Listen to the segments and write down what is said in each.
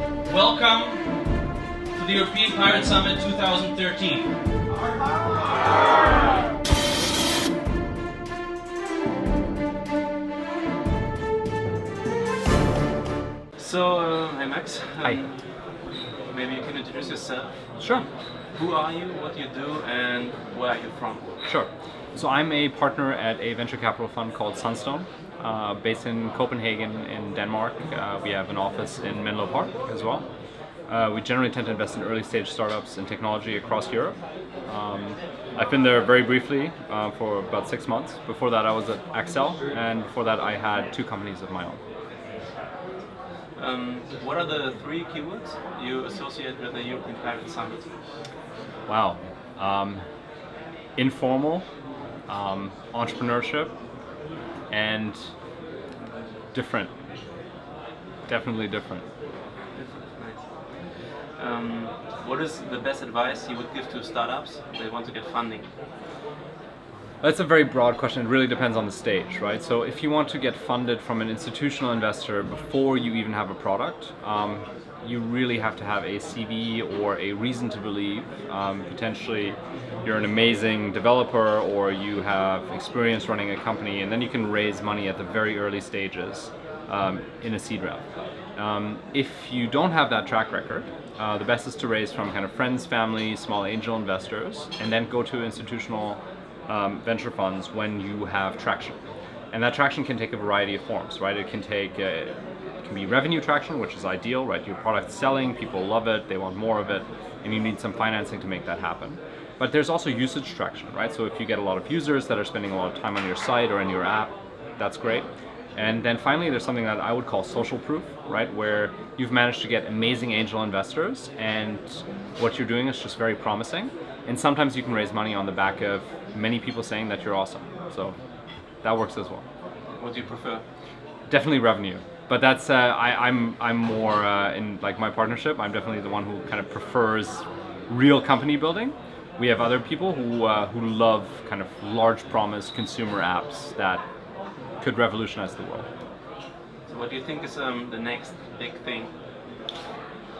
Welcome to the European Pirate Summit 2013. So, hi Max. Hi. Maybe you can introduce yourself. Sure. Who are you, what do you do, and where are you from? Sure. So I'm a partner at a venture capital fund called Sunstone, based in Copenhagen in Denmark. We have an office in Menlo Park as well. We generally tend to invest in early stage startups and technology across Europe. I've been there very briefly for about 6 months. Before that I was at Accel, and before that I had 2 companies of my own. What are the 3 keywords you associate with the European Pirate Summit? Wow. Informal, entrepreneurship, and different. Definitely different. What is the best advice you would give to startups that want to get funding? That's a very broad question. It really depends on the stage, right? So if you want to get funded from an institutional investor before you even have a product, you really have to have a CV or a reason to believe. Potentially you're an amazing developer or you have experience running a company, and then you can raise money at the very early stages in a seed round. If you don't have that track record, the best is to raise from kind of friends, family, small angel investors, and then go to institutional venture funds when you have traction. And that traction can take a variety of forms, right? It can be revenue traction, which is ideal, right? Your product's selling, people love it, they want more of it, and you need some financing to make that happen. But there's also usage traction, right? So if you get a lot of users that are spending a lot of time on your site or in your app, that's great. And then finally, there's something that I would call social proof, right? Where you've managed to get amazing angel investors and what you're doing is just very promising. And sometimes you can raise money on the back of many people saying that you're awesome. So that works as well. What do you prefer? Definitely revenue. But that's, I'm more in like my partnership, I'm definitely the one who kind of prefers real company building. We have other people who love kind of large promise consumer apps that could revolutionize the world. So what do you think is the next big thing?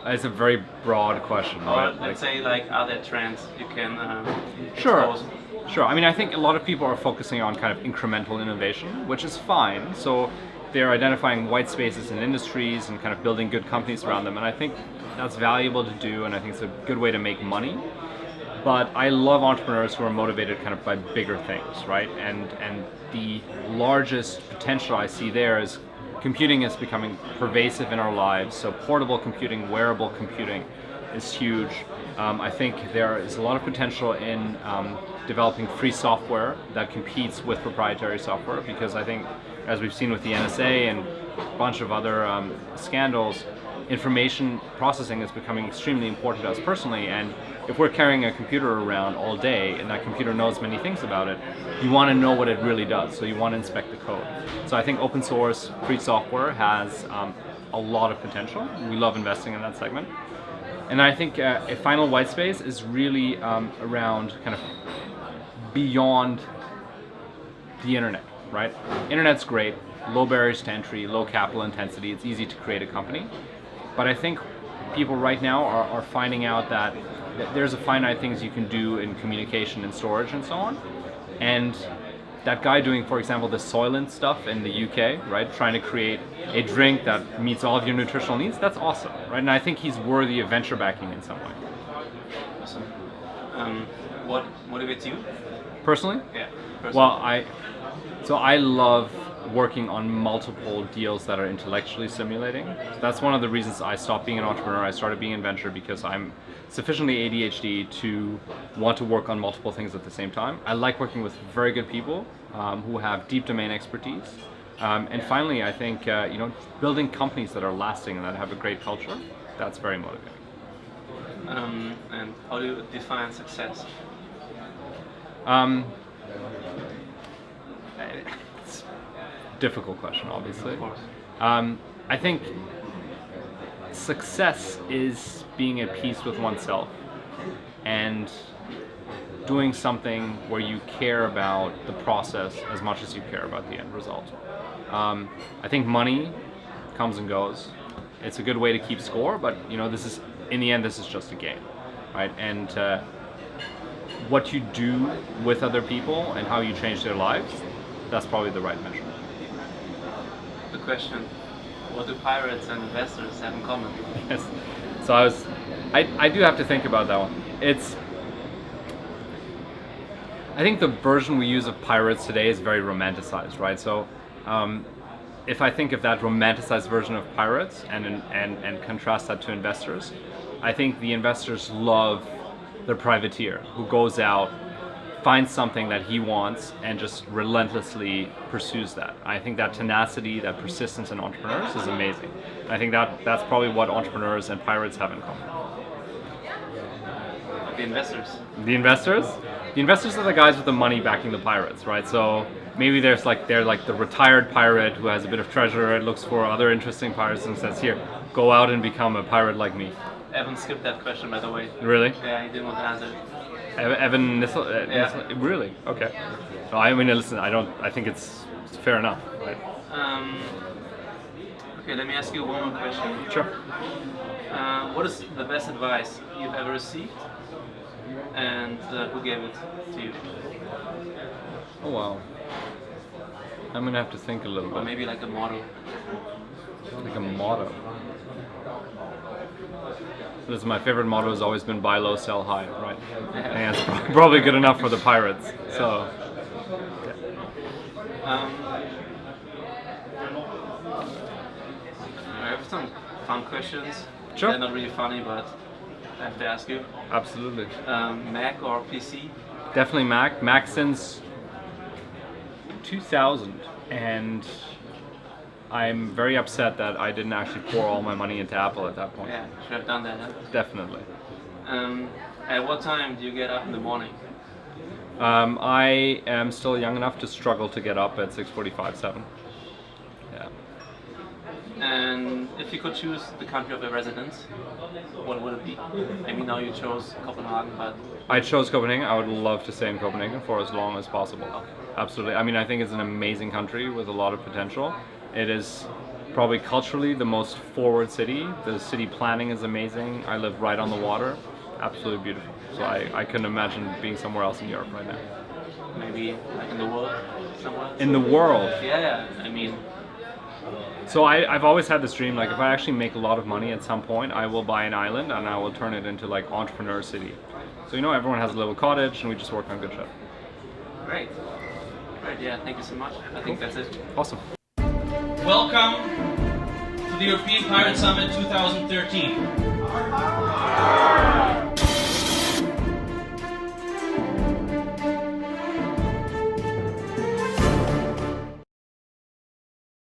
It's a very broad question. Or Right? let's say, like, are there trends you can Sure. expose? Sure. I mean, I think a lot of people are focusing on kind of incremental innovation, which is fine. So they're identifying white spaces in industries and kind of building good companies around them. And I think that's valuable to do, and I think it's a good way to make money. But I love entrepreneurs who are motivated kind of by bigger things, right? And the largest potential I see there is computing is becoming pervasive in our lives. So portable computing, wearable computing is huge. I think there is a lot of potential in developing free software that competes with proprietary software, because I think, as we've seen with the NSA and a bunch of other scandals, information processing is becoming extremely important to us personally. And if we're carrying a computer around all day and that computer knows many things about it, you want to know what it really does, so you want to inspect the code. So I think open source free software has a lot of potential. We love investing in that segment. And I think a final white space is really around kind of beyond the internet, right? Internet's great, low barriers to entry, low capital intensity, it's easy to create a company. But I think people right now are finding out that there's a finite things you can do in communication and storage and so on. And that guy doing, for example, the Soylent stuff in the UK, right? Trying to create a drink that meets all of your nutritional needs, that's awesome, right? And I think he's worthy of venture backing in some way. Awesome. What motivates you? Personally? Yeah. Personally. Well, I love working on multiple deals that are intellectually stimulating. So that's one of the reasons I stopped being an entrepreneur. I started being in venture because I'm sufficiently ADHD to want to work on multiple things at the same time. I like working with very good people who have deep domain expertise. And finally, I think building companies that are lasting and that have a great culture, that's very motivating. And how do you define success? It's a difficult question, obviously. Of course. I think success is being at peace with oneself and doing something where you care about the process as much as you care about the end result. I think money comes and goes. it's a good way to keep score, but you know, this is, in the end, this is just a game, right? And what you do with other people and how you change their lives, that's probably the right measure. The question, what do pirates and investors have in common? Yes. So I do have to think about that one. I think the version we use of pirates today is very romanticized, right? So if I think of that romanticized version of pirates and contrast that to investors, I think the investors love the privateer who goes out, finds something that he wants, and just relentlessly pursues that. I think that tenacity, that persistence in entrepreneurs is amazing. I think that's probably what entrepreneurs and pirates have in common. The investors. The investors? The investors are the guys with the money backing the pirates, right? So maybe they're like the retired pirate who has a bit of treasure and looks for other interesting pirates and says, here, go out and become a pirate like me. Evan skipped that question, by the way. Really? Yeah, he didn't want to answer it. Evan Nissel, Yeah. Really? Okay. No, I mean, listen, I think it's fair enough, right? Okay, let me ask you one more question. Sure. What is the best advice you've ever received, and who gave it to you? Oh wow. I'm gonna have to think a little Or bit. maybe like a motto. Like a motto. Listen, my favorite motto has always been buy low, sell high, right? And that's probably good enough for the pirates. So. I have some fun questions. Sure. They're not really funny, but I have to ask you. Absolutely. Mac or PC? Definitely Mac. Mac since 2000, and I'm very upset that I didn't actually pour all my money into Apple at that point. Yeah, should have done that. Huh? Definitely. At what time do you get up in the morning? I am still young enough to struggle to get up at 6:45, 7. Yeah. And if you could choose the country of your residence, what would it be? Maybe now you chose Copenhagen, but... I chose Copenhagen. I would love to stay in Copenhagen for as long as possible. Okay. Absolutely. I mean, I think it's an amazing country with a lot of potential. It is probably culturally the most forward city. The city planning is amazing. I live right on the water. Absolutely beautiful. So I couldn't imagine being somewhere else in Europe right now. Maybe like in the world, somewhere? In the world? Yeah, I mean... So I've always had this dream, like if I actually make a lot of money at some point, I will buy an island and I will turn it into like entrepreneur city. So you know, everyone has a little cottage and we just work on good shit. Great. Great, yeah, thank you so much. I think that's it. Awesome. Welcome to the European Pirate Summit 2013.